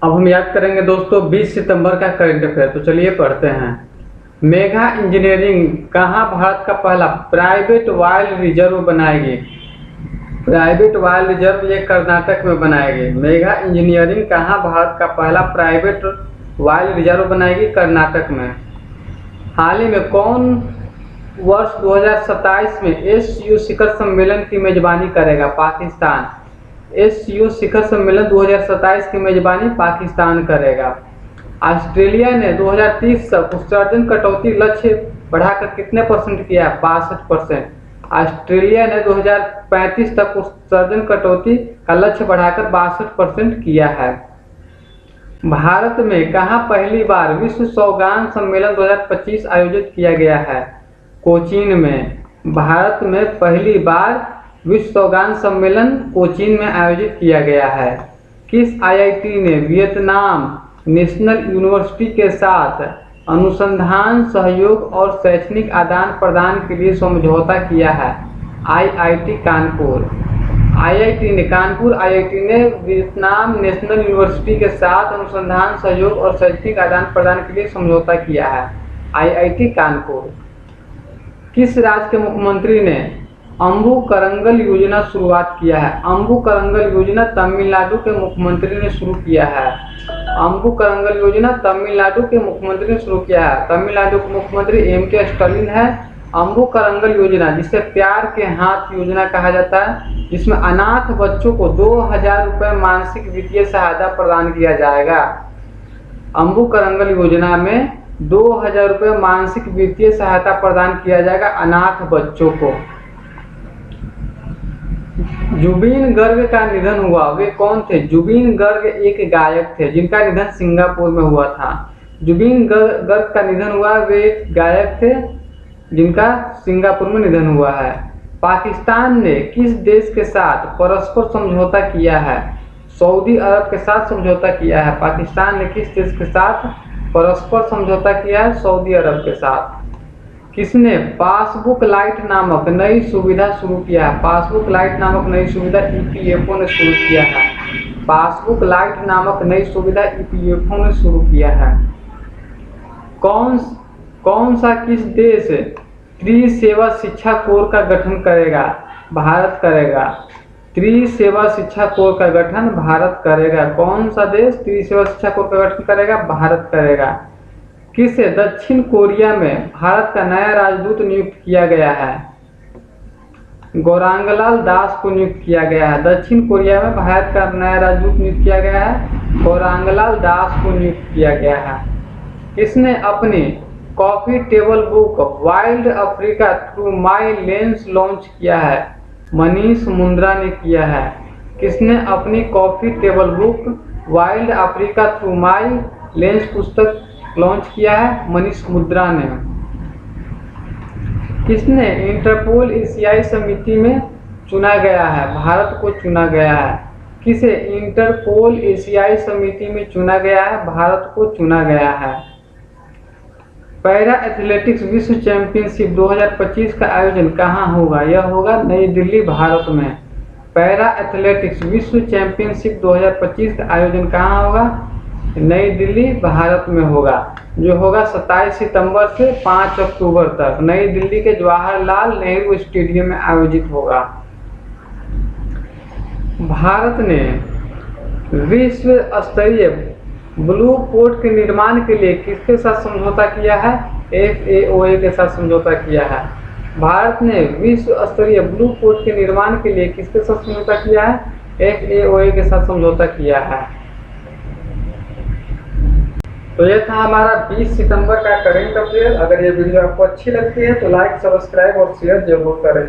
अब हम याद करेंगे दोस्तों 20 सितंबर का करंट अफेयर। तो चलिए पढ़ते हैं। मेगा इंजीनियरिंग कहाँ भारत का पहला प्राइवेट वाइल्ड रिजर्व बनाएगी? प्राइवेट वाइल्ड रिजर्व ये कर्नाटक में बनाएगी। मेगा इंजीनियरिंग कहाँ भारत का पहला प्राइवेट वाइल्ड रिजर्व बनाएगी? कर्नाटक में। हाल ही में कौन वर्ष 2027 में एससीओ शिखर सम्मेलन की मेजबानी करेगा? पाकिस्तान। एससीओ शिखर सम्मेलन 2027 की मेजबानी पाकिस्तान करेगा। ऑस्ट्रेलिया ने 2030 तक उत्सर्जन कटौती लक्ष्य बढ़ाकर कितने परसेंट किया है? 62%। ऑस्ट्रेलिया ने 2035 तक उत्सर्जन कटौती का लक्ष्य बढ़ाकर 62% किया है। भारत में कहाँ पहली बार विश्व सौगान सम्मेलन 2025 आयोजित किया गया है? कोचीन में। भारत में पहली बार विश्व सौगान सम्मेलन कोचीन में आयोजित किया गया है। किस आईआईटी ने वियतनाम नेशनल यूनिवर्सिटी के साथ अनुसंधान सहयोग और शैक्षणिक आदान प्रदान के लिए समझौता किया है? आईआईटी कानपुर। कानपुर आईआईटी ने वियतनाम नेशनल यूनिवर्सिटी के साथ अनुसंधान सहयोग और शैक्षणिक आदान प्रदान के लिए समझौता किया है। आईआईटी कानपुर। किस राज्य के मुख्यमंत्री ने अम्बु करंगल योजना शुरुआत किया है? अम्बु करंगल योजना तमिलनाडु के मुख्यमंत्री ने शुरू किया है। अम्बु करंगल योजना तमिलनाडु के मुख्यमंत्री ने शुरू किया है। तमिलनाडु के मुख्यमंत्री एम.के. स्टालिन है। अम्बु करंगल योजना, जिसे प्यार के हाथ योजना कहा जाता है, जिसमें अनाथ बच्चों को 2000 रुपये मानसिक वित्तीय सहायता प्रदान किया जाएगा। अम्बु करंगल योजना में 2000 रुपये मानसिक वित्तीय सहायता प्रदान किया जाएगा अनाथ बच्चों को। जुबिन गर्ग का निधन हुआ, वे कौन थे? जुबिन गर्ग एक गायक थे जिनका निधन सिंगापुर में हुआ था। जुबिन गर्ग का निधन हुआ, वे एक गायक थे जिनका सिंगापुर में निधन हुआ है। पाकिस्तान ने किस देश के साथ परस्पर समझौता किया है? सऊदी अरब के साथ समझौता किया है। पाकिस्तान ने किस देश के साथ परस्पर समझौता किया है? सऊदी अरब के साथ। किसने पासबुक लाइट नामक नई सुविधा शुरू किया है? पासबुक लाइट नामक नई सुविधा ईपीएफओ ने शुरू किया है। पासबुक लाइट नामक नई सुविधा ईपीएफओ ने शुरू किया है। कौन सा किस देश त्रिसेवा शिक्षा कोर का गठन करेगा? भारत करेगा। त्रिसेवा शिक्षा कोर का गठन भारत करेगा। कौन सा देश त्रिसेवा शिक्षा कोर का गठन करेगा? भारत करेगा। किसे दक्षिण कोरिया में भारत का नया राजदूत नियुक्त किया गया है? गौरांगलाल दास को नियुक्त किया गया है। दक्षिण कोरिया में भारत का नया राजदूत नियुक्त किया गया है, गौरांगलाल दास को नियुक्त किया गया है। किसने अपनी coffee table book wild Africa through my lens launch किया है? मनीष मुंद्रा ने किया है। किसने अपनी coffee table book wild Africa through my lens पुस्तक लॉन्च किया है? मनीष मुंद्रा ने। किसने इंटरपोल एशियाई समिति में चुना गया है? भारत को चुना गया है। किसे इंटरपोल एशियाई समिति में चुना गया है? भारत को चुना गया है। पैरा एथलेटिक्स विश्व चैंपियनशिप 2025 का आयोजन कहाँ होगा? यह होगा नई दिल्ली, भारत में। पैरा एथलेटिक्स विश्व चैंपियनशिप 2025 का आयोजन कहाँ होगा? नई दिल्ली, भारत में होगा, जो होगा 27 सितंबर से 5 अक्टूबर तक नई दिल्ली के जवाहरलाल नेहरू स्टेडियम में आयोजित होगा। भारत ने विश्व स्तरीय ब्लू पोर्ट के निर्माण के लिए किसके साथ समझौता किया है? FAO के साथ समझौता किया है। भारत ने विश्व स्तरीय ब्लू पोर्ट के निर्माण के लिए किसके साथ समझौता किया है? FAO के साथ समझौता किया है। तो यह था हमारा 20 सितंबर का करंट अफेयर। अगर ये वीडियो आपको अच्छी लगती है तो लाइक, सब्सक्राइब और शेयर जरूर करें।